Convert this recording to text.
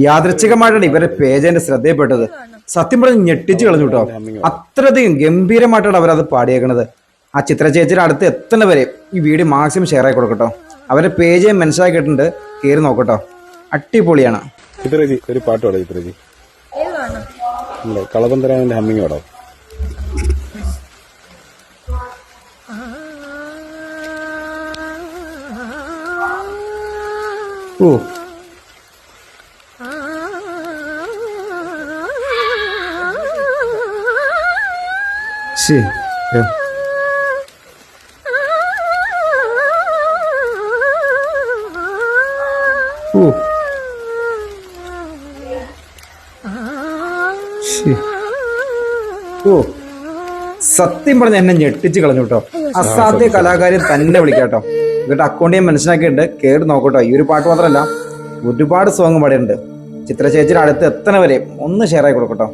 യാദൃച്ഛികമായിട്ടാണ് ഇവരുടെ പേജ് എന്റെ ശ്രദ്ധയിൽപ്പെട്ടത്. സത്യം പറഞ്ഞ് ഞെട്ടിച്ചു കളഞ്ഞു കേട്ടോ. അത്രയധികം ഗംഭീരമായിട്ടാണ് അവരത് പാടിയേക്കണത്. ആ ചിത്ര ചേച്ചിയുടെ അടുത്ത് എത്തുന്നവരെ ഈ വീഡിയോ മാക്സിമം ഷെയർ ആയി കൊടുക്കട്ടോ. അവരുടെ പേജ് മനസ്സിലാക്കിയിട്ടുണ്ട്, കയറി നോക്കട്ടോ. അടിപൊളിയാണ്. ചിത്രജി ഒരു പാട്ട് പാടാം. ചിത്രജി കളപന്തരാമന്റെ ഹമ്മിങ് പാടാം. ഓ ശരി. ഓ ഓ സത്യം പറഞ്ഞ എന്നെ ഞെട്ടിച്ച് കളഞ്ഞു കേട്ടോ. അസാധ്യ കലാകാരി തന്നെ വിളിക്കാട്ടോ. ഇവരുടെ അക്കൗണ്ട് ഞാൻ മനസ്സിലാക്കിയിട്ടുണ്ട്, കേട്ട് നോക്കട്ടോ. ഈ ഒരു പാട്ട് മാത്രമല്ല ഒരുപാട് സോങ് പാടിയുണ്ട്. ചിത്ര ചേച്ചിയുടെ അടുത്ത് എത്തണവരെ ഒന്ന് ഷെയർ ആയി കൊടുക്കട്ടോ.